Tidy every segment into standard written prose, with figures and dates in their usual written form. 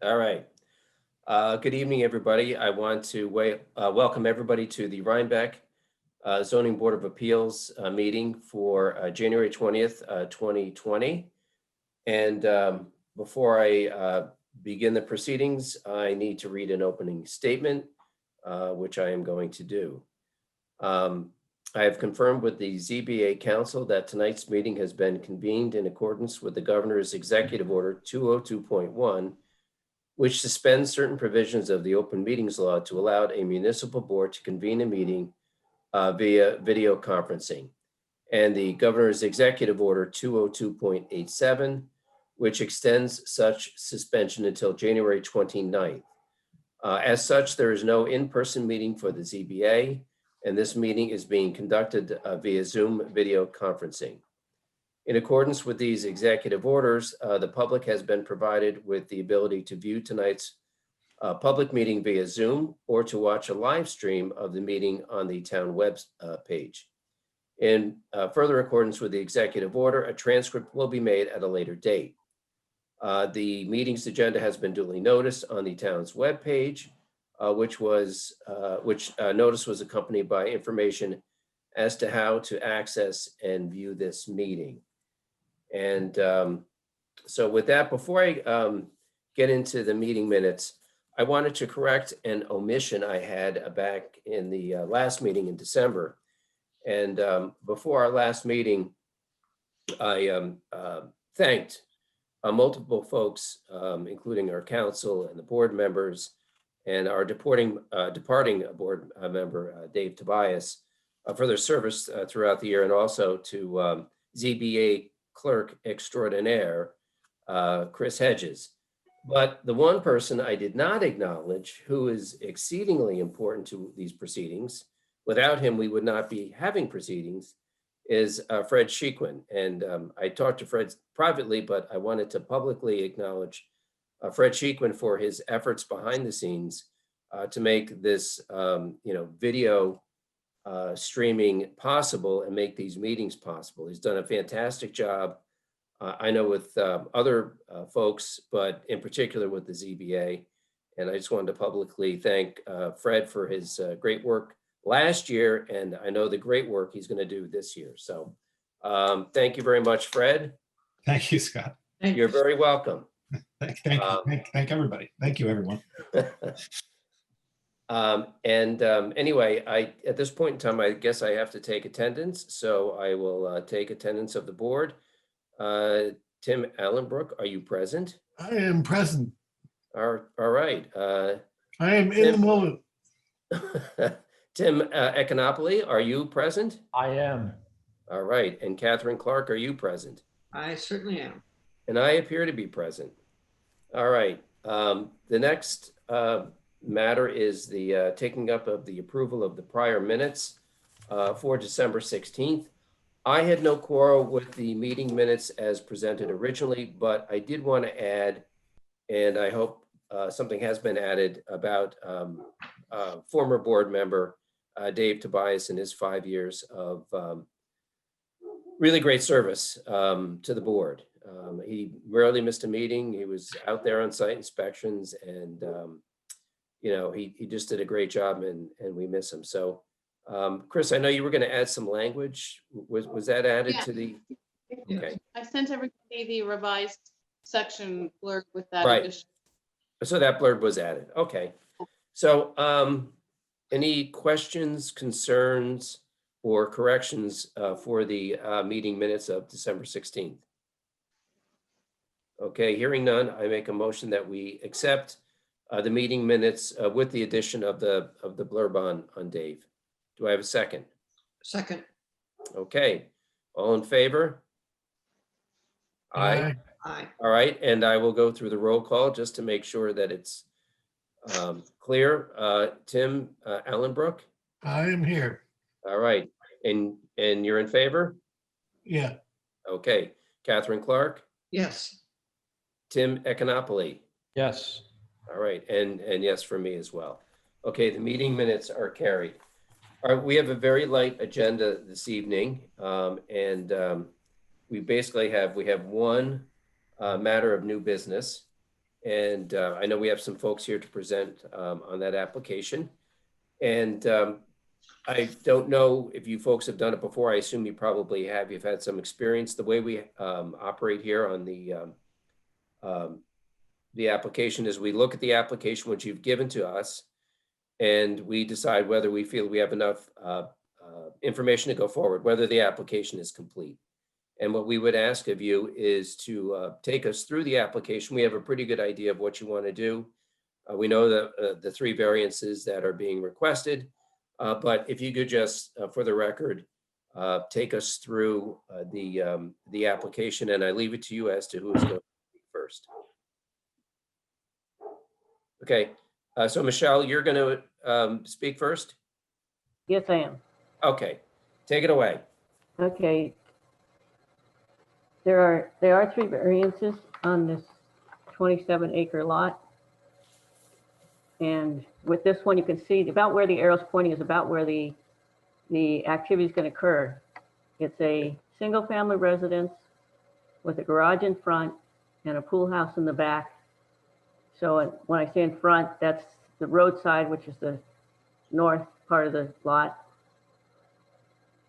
All right. Good evening, everybody. I want to welcome everybody to the Rhinebeck Zoning Board of Appeals meeting for January 20th, 2020. And before I begin the proceedings, I need to read an opening statement, which I am going to do. I have confirmed with the ZBA Council that tonight's meeting has been convened in accordance with the Governor's Executive Order 202.1, which suspends certain provisions of the Open Meetings Law to allow a municipal board to convene a meeting via video conferencing, and the Governor's Executive Order 202.87, which extends such suspension until January 29th. As such, there is no in-person meeting for the ZBA, and this meeting is being conducted via Zoom video conferencing. In accordance with these executive orders, the public has been provided with the ability to view tonight's public meeting via Zoom or to watch a live stream of the meeting on the town web page. In further accordance with the executive order, a transcript will be made at a later date. The meeting's agenda has been duly noticed on the town's web page, which notice was accompanied by information as to how to access and view this meeting. And so with that, before I get into the meeting minutes, I wanted to correct an omission I had back in the last meeting in December. And before our last meeting, I thanked multiple folks, including our council and the board members and our departing board member, Dave Tobias, for their service throughout the year, and also to ZBA clerk extraordinaire, Chris Hedges. But the one person I did not acknowledge, who is exceedingly important to these proceedings, without him we would not be having proceedings, is Fred Shequin. And I talked to Fred privately, but I wanted to publicly acknowledge Fred Shequin for his efforts behind the scenes to make this video streaming possible and make these meetings possible. He's done a fantastic job. I know with other folks, but in particular with the ZBA. And I just wanted to publicly thank Fred for his great work last year. And I know the great work he's going to do this year. So thank you very much, Fred. Thank you, Scott. You're very welcome. Thank you. Thank everybody. Thank you, everyone. Anyway, at this point in time, I guess I have to take attendance. So I will take attendance of the board. Tim Allenbrook, are you present? I am present. All right. I am in the moment. Tim Econopoli, are you present? I am. All right. And Catherine Clark, are you present? I certainly am. And I appear to be present. All right. The next matter is the taking up of the approval of the prior minutes for December 16th. I had no quarrel with the meeting minutes as presented originally, but I did want to add, and I hope something has been added about former board member Dave Tobias and his 5 years of really great service to the board. He rarely missed a meeting. He was out there on site inspections, and he just did a great job, and we miss him. So Chris, I know you were going to add some language. Was that added to the? Okay. I sent everybody the revised section blurb with that Right. addition. So that blurb was added. Okay. So any questions, concerns, or corrections for the meeting minutes of December 16th? Okay, hearing none, I make a motion that we accept the meeting minutes with the addition of the blurb on Dave. Do I have a second? Second. Okay, all in favor? Aye. Aye. All right, and I will go through the roll call just to make sure that it's clear. Tim Allenbrook? I am here. All right, and you're in favor? Yeah. Okay, Catherine Clark? Yes. Tim Econopoli? Yes. All right, and yes for me as well. Okay, the meeting minutes are carried. All right, we have a very light agenda this evening, and we basically have one matter of new business, And I know we have some folks here to present on that application. And I don't know if you folks have done it before. I assume you probably have. You've had some experience. The way we operate here on the application is we look at the application which you've given to us, and we decide whether we feel we have enough information to go forward, whether the application is complete. And what we would ask of you is to take us through the application. We have a pretty good idea of what you want to do. We know that the 3 variances that are being requested, but if you could just, for the record, take us through the application, and I leave it to you as to who is going to speak first. Okay, so Michelle, you're going to speak first? Yes, I am. Okay, take it away. Okay. There are 3 variances on this 27-acre lot. And with this one, you can see about where the arrow's pointing is about where the activity is going to occur. It's a single-family residence with a garage in front and a pool house in the back. So when I say in front, that's the roadside, which is the north part of the lot.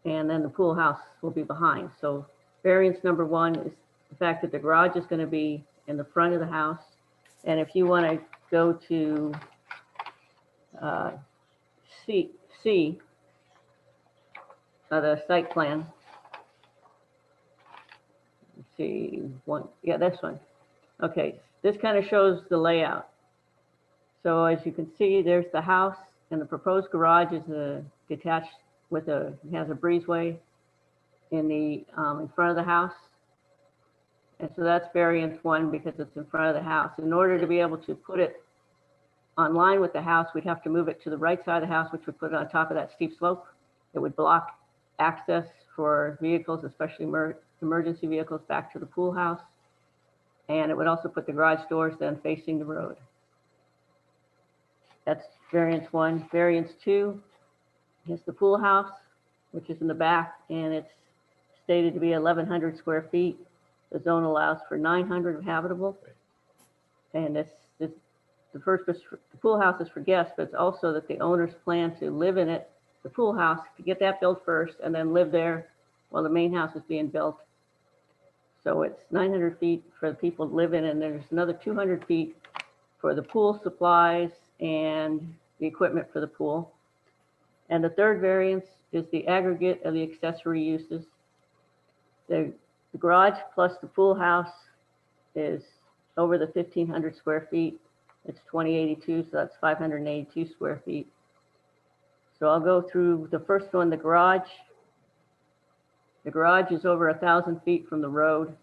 And then the pool house will be behind. So variance number 1 is the fact that the garage is going to be in the front of the house. And if you want to go to C, the site plan. Let's see, yeah, this one. Okay, this kind of shows the layout. So as you can see, there's the house, and the proposed garage is detached with it has a breezeway in front of the house. And so that's variance 1 because it's in front of the house. In order to be able to put it on line with the house, we'd have to move it to the right side of the house, which would put it on top of that steep slope. It would block access for vehicles, especially emergency vehicles, back to the pool house. And it would also put the garage doors then facing the road. That's variance 1. Variance 2 is the pool house, which is in the back, and it's stated to be 1,100 square feet. The zone allows for 900 of habitable. And the pool house is for guests, but it's also that the owners plan to live in it, the pool house, to get that built first and then live there while the main house is being built. So it's 900 feet for the people to live in, and there's another 200 feet for the pool supplies and the equipment for the pool. And the third variance is the aggregate of the accessory uses. The garage plus the pool house is over the 1,500 square feet. It's 2082, so that's 582 square feet. So I'll go through the first one, the garage. The garage is over 1,000 feet from the road,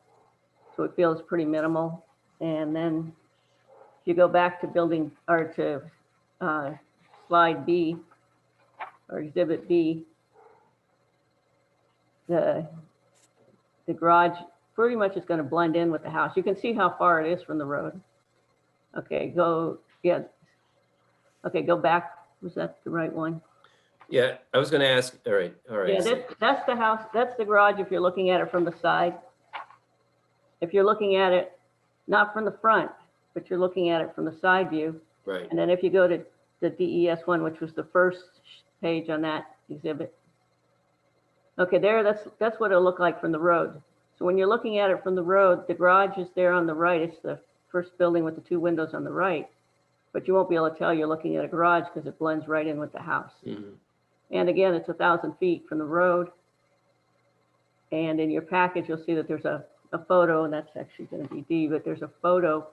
so it feels pretty minimal. And then if you go back to slide B, or exhibit B, the garage pretty much is going to blend in with the house. You can see how far it is from the road. Okay, go back. Was that the right one? Yeah, I was going to ask. All right. Yeah, that's the house. That's the garage if you're looking at it from the side. If you're looking at it not from the front, but you're looking at it from the side view. Right. And then if you go to the DES one, which was the first page on that exhibit. Okay, that's what it'll look like from the road. So when you're looking at it from the road, the garage is there on the right. It's the first building with the 2 windows on the right. But you won't be able to tell you're looking at a garage because it blends right in with the house. Mm-hmm. And again, it's 1,000 feet from the road. And in your package, you'll see that there's a photo, and that's actually going to be D, but there's a photo.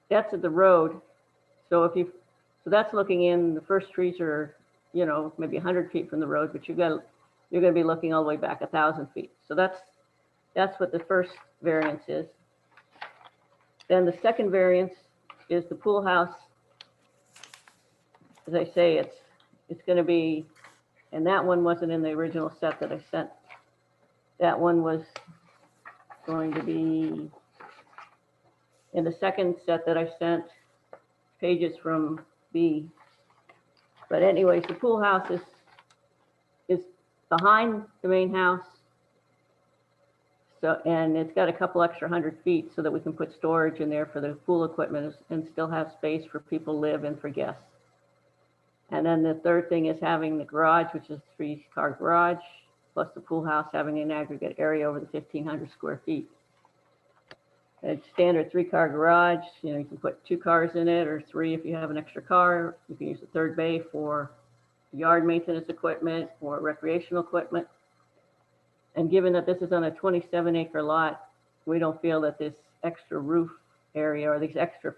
That's at the road. So so that's looking in, the first trees are, maybe 100 feet from the road, but you're going to be looking all the way back 1,000 feet. So that's what the first variance is. Then the second variance is the pool house. As I say, it's going to be, and that one wasn't in the original set that I sent. That one was going to be in the second set that I sent, pages from B. But anyways, the pool house is behind the main house, So, and it's got a couple extra 100 feet so that we can put storage in there for the pool equipment and still have space for people to live and for guests. And then the third thing is having the garage, which is a 3-car garage, plus the pool house having an aggregate area over the 1,500 square feet. A standard 3-car garage, you can put 2 cars in it or 3 if you have an extra car. You can use the third bay for yard maintenance equipment or recreational equipment. And given that this is on a 27-acre lot, we don't feel that this extra roof area or the extra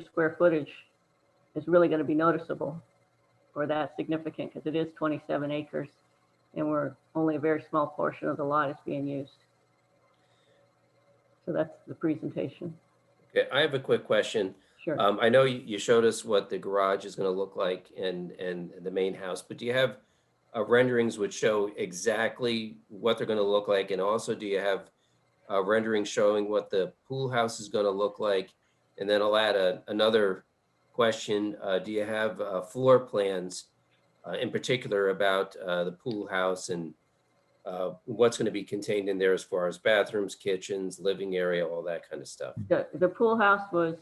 square footage is really going to be noticeable or that significant, because it is 27 acres and only a very small portion of the lot is being used. So that's the presentation. Okay, I have a quick question. Sure. I know you showed us what the garage is going to look like and the main house, but do you have renderings which show exactly what they're going to look like? And also, do you have renderings showing what the pool house is going to look like? And then I'll add another question. Do you have floor plans in particular about the pool house and what's going to be contained in there as far as bathrooms, kitchens, living area, all that kind of stuff? The pool house was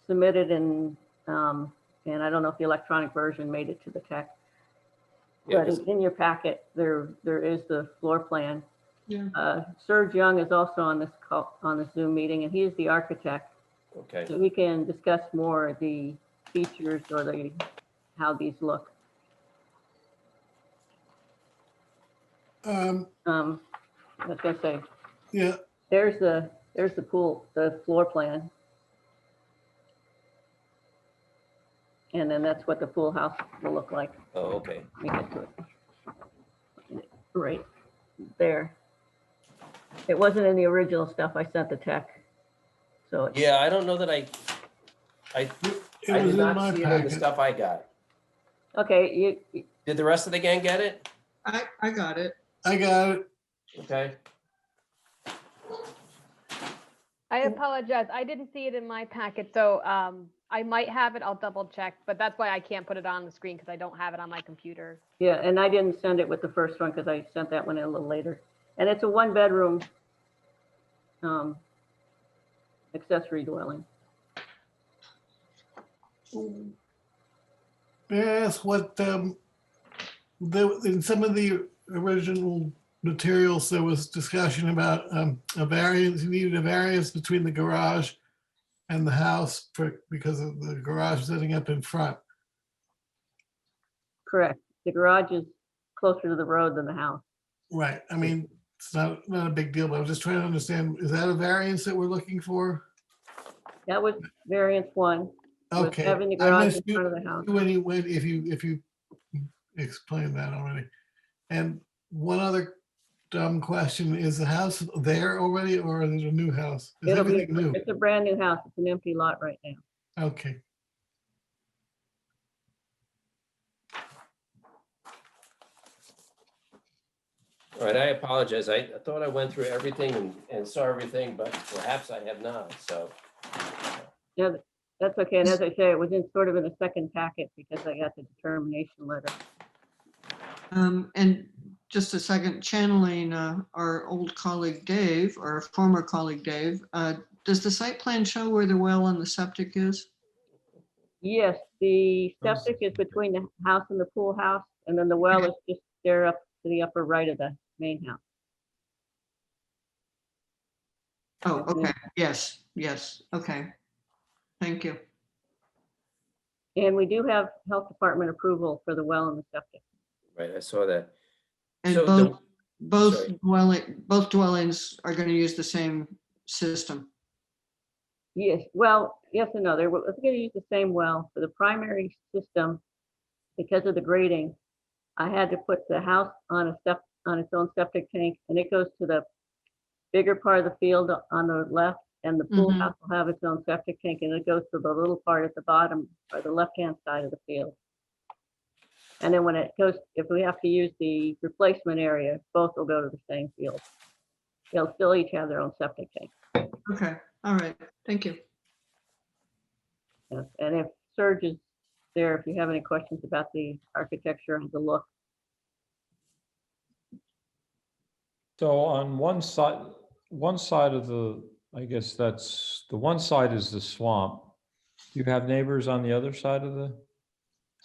submitted and I don't know if the electronic version made it to the tech. Yeah, But in your packet, there is the floor plan. Yeah. Serge Young is also on this call, on the Zoom meeting, and he is the architect. okay. So we can discuss more the features or how these look. I was gonna say, Yeah, there's the pool, the floor plan. And then that's what the pool house will look like. Oh, okay. Let me get to it. Right there. It wasn't in the original stuff I sent the tech. So it's, Yeah, I don't know that I it did was in not my see it in the packet. stuff I got. okay, Did the rest of the gang get it? I got it. I got it. Okay. I apologize. I didn't see it in my packet, so I might have it. I'll double check, but that's why I can't put it on the screen because I don't have it on my computer. yeah, and I didn't send it with the first one because I sent that one in a little later. And it's a 1-bedroom accessory dwelling. May I ask what, in some of the original materials, there was discussion about a variance, you needed a variance between the garage and the house because of the garage sitting up in front. Correct. The garage is closer to the road than the house. Right. I mean, it's not a big deal, but I'm just trying to understand, is that a variance that we're looking for? That was variance 1. Was Okay. having the I garage missed in you front of the house. if you explained that already. And one other dumb question, is the house there already or is it a new house? Is It'll be, everything new? it's a brand new house. It's an empty lot right now. Okay. All right, I apologize. I thought I went through everything and saw everything, but perhaps I have not, so. Yeah, that's okay. And as I say, it was in sort of in the second packet because I got the determination letter. And just a second, channeling our old colleague Dave, or former colleague Dave, does the site plan show where the well and the septic is? Yes, the septic is between the house and the pool house, and then the well is just there up to the upper right of the main house. Oh, okay. Yes, yes. Okay. Thank you. And we do have health department approval for the well and the septic. Right, I saw that. And So both dwellings are going to use the same system. Yes, well, yes and no. They're going to use the same well for the primary system. Because of the grading, I had to put the house on its own septic tank, and it goes to the bigger part of the field on the left, and the pool Mhm. house will have its own septic tank, and it goes to the little part at the bottom or the left-hand side of the field. And then when it goes, if we have to use the replacement area, both will go to the same field. They'll still each have their own septic tank. Okay. All right. Thank you. Yes, and if Serge is there, if you have any questions about the architecture and the look. So on one side of the, I guess that's, the one side is the swamp. Do you have neighbors on the other side of the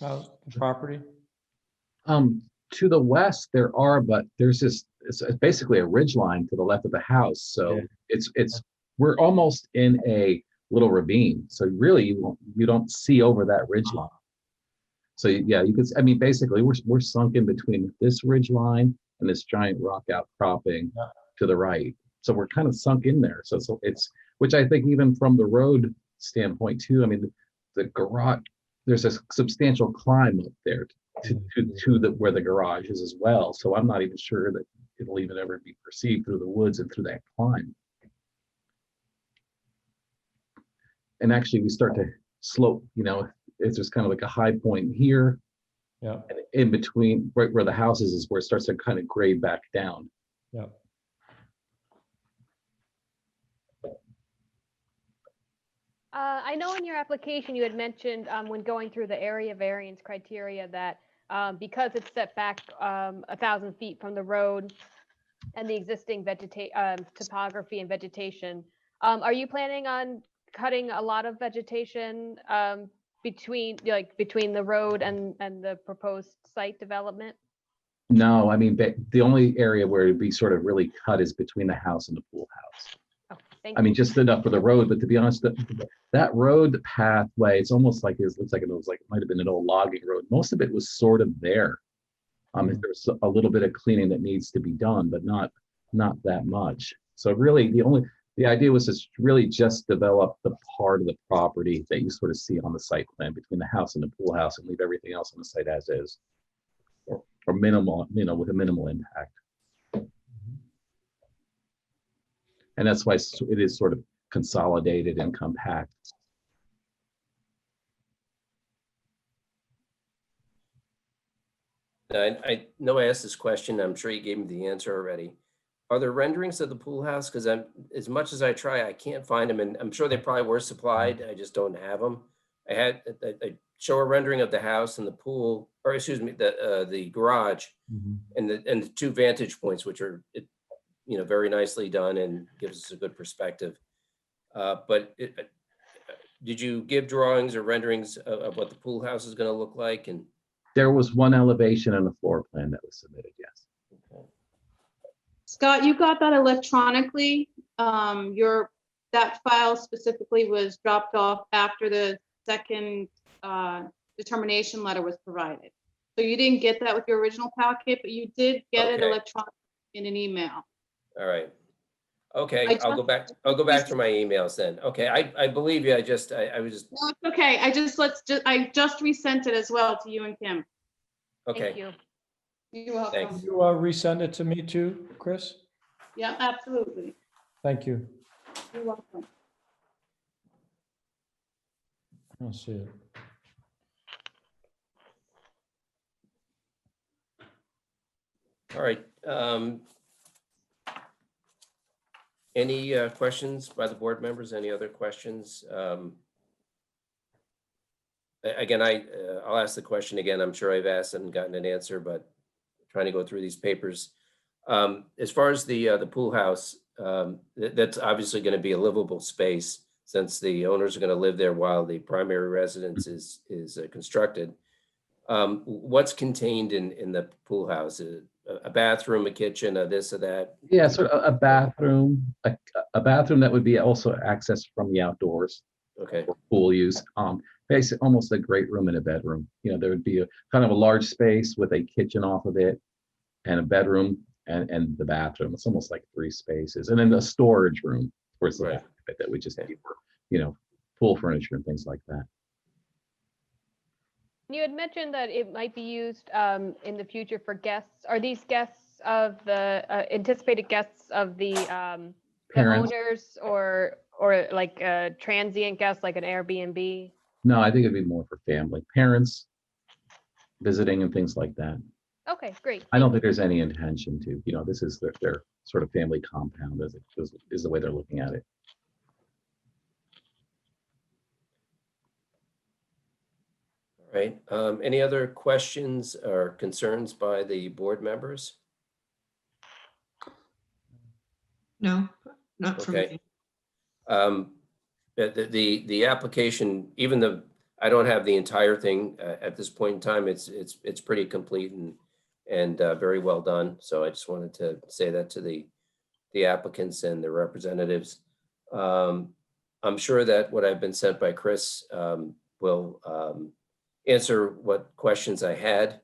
house, the property? To the west there are, but there's this, it's basically a ridge line to the left of the house. So Yeah. we're almost in a little ravine. So really you don't see over that ridge line. So yeah, you could, I mean, basically we're sunk in between this ridge line and this giant rock outcropping Yeah. to the right. So we're kind of sunk in there. So it's, which I think even from the road standpoint too, I mean, the garage, there's a substantial climb up there to the where the garage is as well. So I'm not even sure that it'll even ever be perceived through the woods and through that climb. And actually we start to slope, you know, it's just kind of like a high point here. Yeah, And in between, right where the house is where it starts to kind of grade back down. yeah. I know in your application, you had mentioned when going through the area variance criteria that because it's set back 1,000 feet from the road and the existing topography and vegetation, are you planning on cutting a lot of vegetation between the road and the proposed site development? No, I mean, the only area where it'd be sort of really cut is between the house and the pool house. Oh, thank I you. mean, just enough for the road, but to be honest, that road pathway, it's almost like it looks like it might have been an old logging road. Most of it was sort of there. There's a little bit of cleaning that needs to be done, but not that much. So really, the idea was to really just develop the part of the property that you sort of see on the site plan between the house and the pool house, and leave everything else on the site as is, or minimal, you know, with a minimal impact. And that's why it is sort of consolidated and compact. I know I asked this question. I'm sure you gave me the answer already. Are there renderings of the pool house? Because as much as I try, I can't find them, and I'm sure they probably were supplied. I just don't have them. I show a rendering of the house and the pool, or excuse me, the garage and the two vantage points, which are very nicely done and gives us a good perspective. But did you give drawings or renderings of what the pool house is going to look like? And There was one elevation and a floor plan that was submitted, yes. Scott, you got that electronically. That file specifically was dropped off after the second determination letter was provided. So you didn't get that with your original packet, but you did get it Okay. electronically in an email. all right. Okay, I'll go back through my emails then. Okay, I believe you. I was just, No, it's okay. I just resent it as well to you and Kim. Thank okay. you. You're welcome. Thanks. Can you resend it to me too, Chris? Yeah, absolutely. Thank you. You're welcome. I don't see it. All right. Any questions by the board members? Any other questions? Again, I'll ask the question again. I'm sure I've asked and gotten an answer, but trying to go through these papers. As far as the pool house, that's obviously going to be a livable space since the owners are going to live there while the primary residence is constructed. What's contained in the pool house? A bathroom, a kitchen, a this or that? Yeah, sort of a bathroom, a bathroom that would be also accessed from the outdoors. Okay, For pool use. Basically almost a great room and a bedroom. You know, there would be a kind of a large space with a kitchen off of it and a bedroom and the bathroom. It's almost like 3 spaces. And then the storage room towards the Right. back of it that we just Okay. need for, pool furniture and things like that. You had mentioned that it might be used in the future for guests. Are these guests of the anticipated guests of the Parents, owners or like transient guests like an Airbnb? no, I think it'd be more for family, parents visiting and things like that. Okay, great. I don't think there's any intention to, this is their sort of family compound as it is the way they're looking at it. all right. Any other questions or concerns by the board members? No, not for Okay. me. The application, even though I don't have the entire thing at this point in time, it's pretty complete and very well done. So I just wanted to say that to the applicants and their representatives. I'm sure that what I've been sent by Chris will answer what questions I had.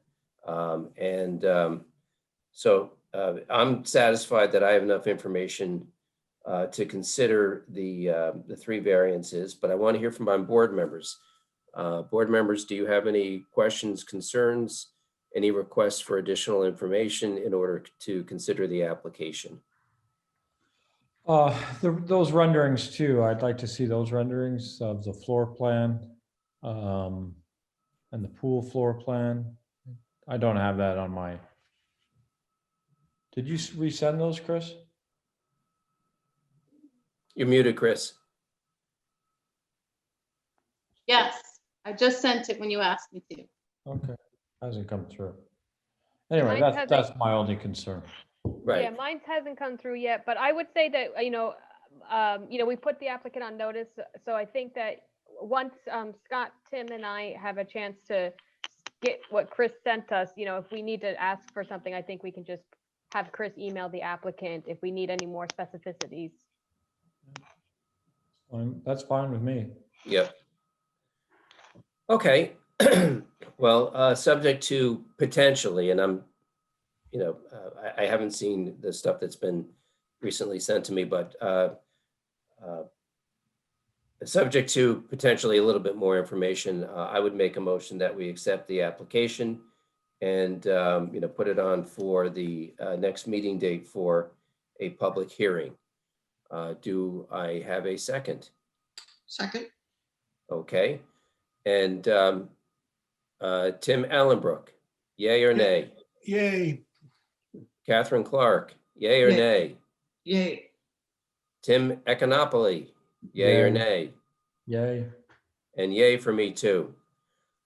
So I'm satisfied that I have enough information to consider the three variances, but I want to hear from my board members. Board members, do you have any questions, concerns, any requests for additional information in order to consider the application? Those renderings too, I'd like to see those renderings of the floor plan and the pool floor plan. I don't have that on my. Did you resend those, Chris? You're muted, Chris. Yes, I just sent it when you asked me to. Okay, hasn't come through. Anyway, Mine hasn't- that's my only concern. Yeah, Right. mine hasn't come through yet, but I would say that, we put the applicant on notice. So I think that once Scott, Tim and I have a chance to get what Chris sent us, if we need to ask for something, I think we can just have Chris email the applicant if we need any more specificities. That's fine with me. Yep. Okay. Well, subject to potentially, and I'm, I haven't seen the stuff that's been recently sent to me, but subject to potentially a little bit more information, I would make a motion that we accept the application and, put it on for the next meeting date for a public hearing. Do I have a second? Second, Okay. And Tim Allenbrook, yay or nay? Yay. Catherine Clark, yay or Yay. nay? yay. Tim Econopoli, yay or Yay. nay? Yay. And yay for me too.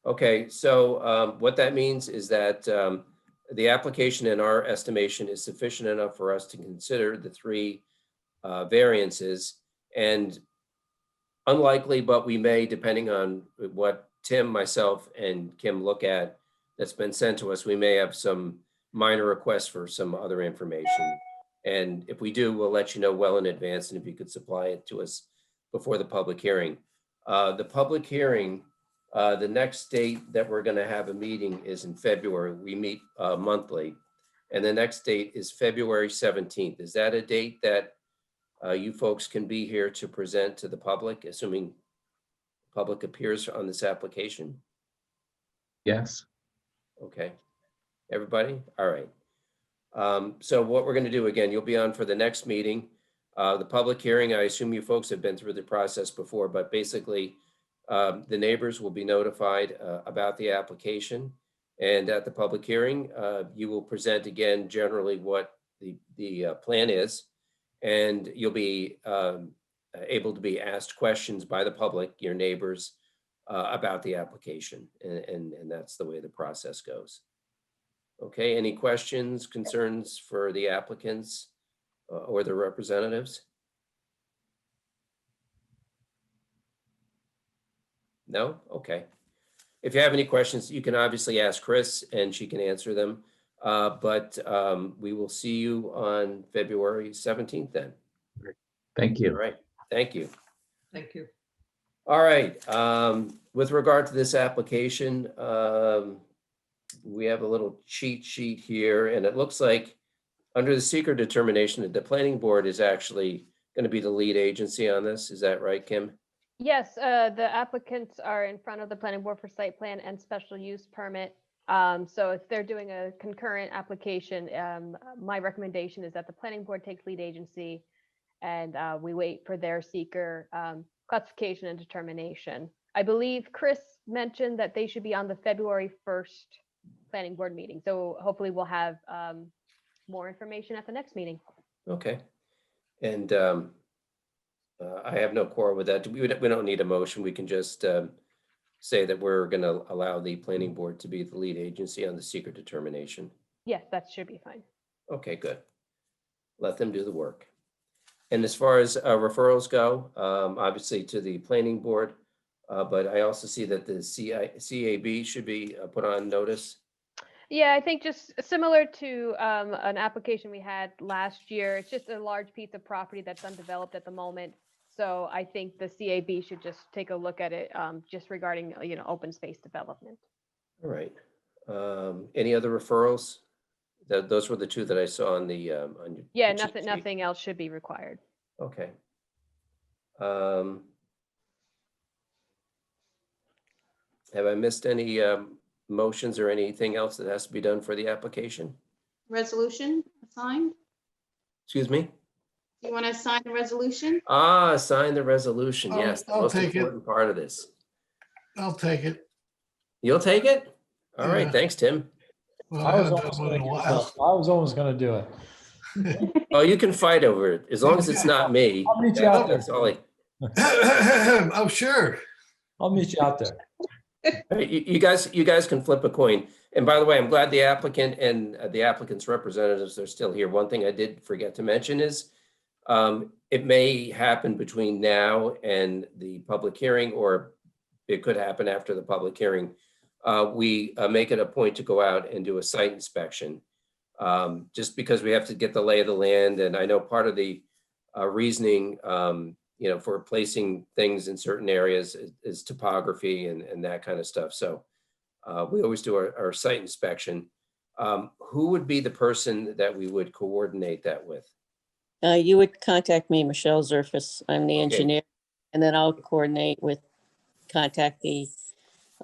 Okay, so what that means is that the application in our estimation is sufficient enough for us to consider the three variances. And unlikely, but we may, depending on what Tim, myself, and Kim look at that's been sent to us, we may have some minor requests for some other information. And if we do, we'll let you know well in advance, and if you could supply it to us before the public hearing. The public hearing, the next date that we're going to have a meeting is in February. We meet monthly. And the next date is February 17th. Is that a date that you folks can be here to present to the public, assuming public appears on this application? Yes. Okay, everybody? All right. So what we're going to do, again, you'll be on for the next meeting. The public hearing, I assume you folks have been through the process before, but basically the neighbors will be notified about the application. And at the public hearing, you will present again generally what the plan is. And you'll be able to be asked questions by the public, your neighbors, about the application. And that's the way the process goes. Okay, any questions, concerns for the applicants or the representatives? No? Okay. If you have any questions, you can obviously ask Chris and she can answer them. But we will see you on February 17th then. Thank All you. right, thank you. Thank you. All right, with regard to this application, we have a little cheat sheet here, and it looks like under the seeker determination that the planning board is actually going to be the lead agency on this. Is that right, Kim? Yes, the applicants are in front of the planning board for site plan and special use permit. So if they're doing a concurrent application, my recommendation is that the planning board takes lead agency and we wait for their seeker classification and determination. I believe Chris mentioned that they should be on the February 1st planning board meeting. So hopefully we'll have more information at the next meeting. Okay. And I have no quarrel with that. We don't need a motion. We can just say that we're going to allow the planning board to be the lead agency on the seeker determination. Yes, that should be fine. Okay, good. Let them do the work. And as far as referrals go, obviously to the planning board, but I also see that the CAB should be put on notice. Yeah, I think just similar to an application we had last year. It's just a large piece of property that's undeveloped at the moment. So I think the CAB should just take a look at it, just regarding, open space development. All right. Any other referrals? Those were the two that I saw on the, on your. Yeah, the cheat sheet. nothing else should be required. Okay. Have I missed any motions or anything else that has to be done for the application? Resolution assigned? Excuse me? You want to sign the resolution? Sign the resolution. Yes, the I'll most take it. important part of this. I'll take it. You'll take it? All right, Yeah. thanks, Tim. Well, I I was haven't almost done one in gonna a give while. it- I was almost gonna do it. Oh, you can fight over it, as long as it's not me. I'll meet you out there. That's all I. Oh, sure. I'll meet you out there. Hey, you guys can flip a coin. And by the way, I'm glad the applicant and the applicant's representatives are still here. One thing I did forget to mention is it may happen between now and the public hearing, or it could happen after the public hearing. We make it a point to go out and do a site inspection, just because we have to get the lay of the land. And I know part of the reasoning, for placing things in certain areas is topography and that kind of stuff. So we always do our site inspection. Who would be the person that we would coordinate that with? You would contact me, Michelle Zerfus. I'm the Okay. engineer. And then I'll contact the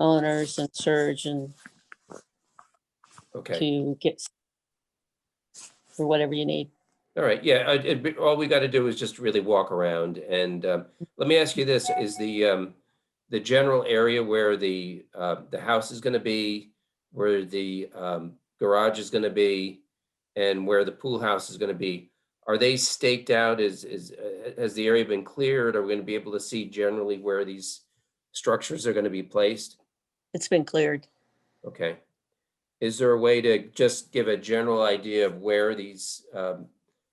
owners and Serge and Okay, to get for whatever you need. all right, yeah, all we got to do is just really walk around. And let me ask you this, is the general area where the house is going to be, where the garage is going to be, and where the pool house is going to be, are they staked out? Has the area been cleared? Are we going to be able to see generally where these structures are going to be placed? It's been cleared. Okay. Is there a way to just give a general idea of where these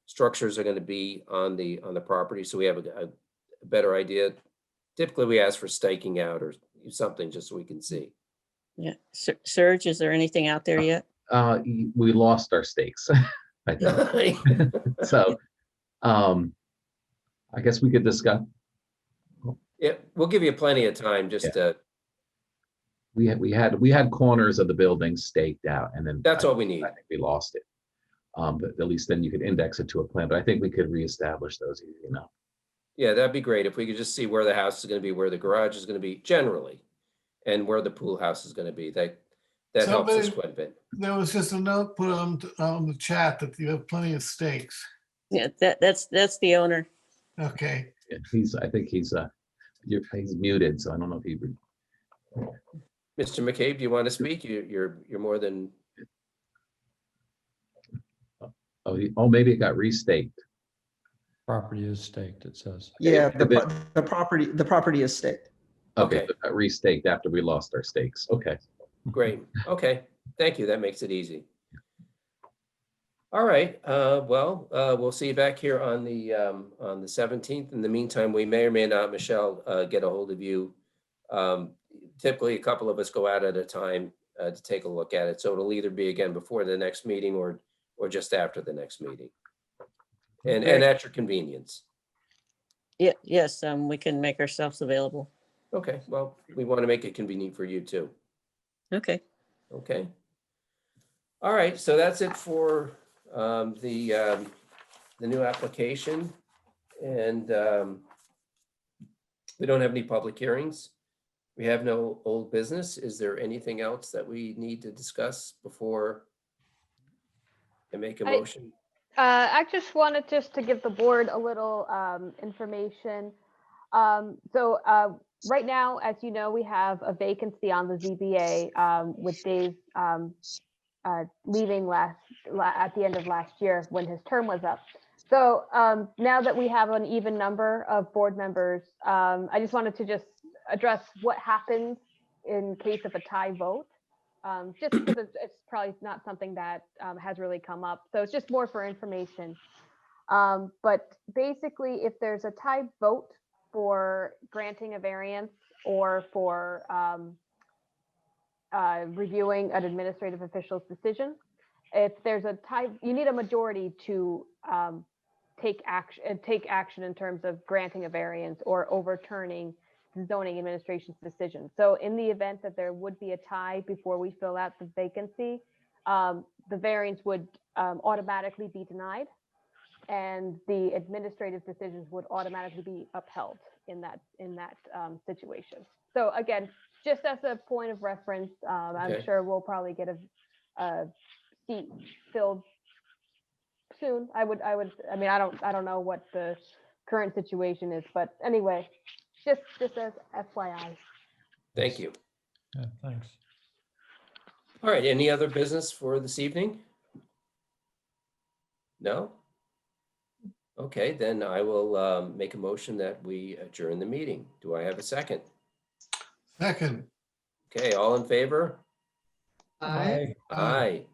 structures are going to be on the property, so we have a better idea? Typically, we ask for staking out or something just so we can see. Yeah. Serge, is there anything out there yet? We lost our stakes. I think. So, I guess we could discuss. Yeah, we'll give you plenty of time. Just We had corners of the building staked out, and then that's all we need. I think we lost it. But at least then you could index it to a plan. But I think we could reestablish those easy enough. Yeah, that'd be great if we could just see where the house is going to be, where the garage is going to be generally, and where the pool house is going to be. That helps us Somebody- quite a bit. There was just a note put on the chat that you have plenty of stakes. Yeah, that's the owner. Okay. Yeah, I think he's muted, so I don't know if he. Mr. McCabe, do you want to speak? You're more than. Oh, maybe it got restaked. Property is staked, it says. Yeah, If it- the property is staked. Okay, Okay. so it got restaked after we lost our stakes. Okay. Great. Okay. Thank you. That makes it easy. All right. Well, we'll see you back here on the 17th. In the meantime, we may or may not, Michelle, get a hold of you. Typically, a couple of us go out at a time to take a look at it. So it'll either be again before the next meeting or just after the next meeting. And at your convenience. Yeah, yes, we can make ourselves available. Okay. Well, we want to make it convenient for you too. Okay. Okay. All right, so that's it for the new application. And we don't have any public hearings. We have no old business. Is there anything else that we need to discuss before I make a motion? I just wanted to give the board a little information. Right now, as you know, we have a vacancy on the ZBA with Dave leaving at the end of last year when his term was up. So now that we have an even number of board members, I just wanted to just address what happens in case of a tie vote. Just because it's probably not something that has really come up. So it's just more for information. But basically, if there's a tie vote for granting a variance or for reviewing an administrative official's decision, if there's a tie, you need a majority to take action in terms of granting a variance or overturning the zoning administration's decision. So in the event that there would be a tie before we fill out the vacancy, the variance would automatically be denied, and the administrative decisions would automatically be upheld in that situation. So again, just as a point of reference, I'm Okay. sure we'll probably get a seat filled soon. I mean, I don't know what the current situation is, but anyway, just as FYI. Thank you. Yeah, thanks. All right, any other business for this evening? No? Okay, then I will make a motion that we adjourn the meeting. Do I have a second? Second. Okay, all in favor? Aye. Aye.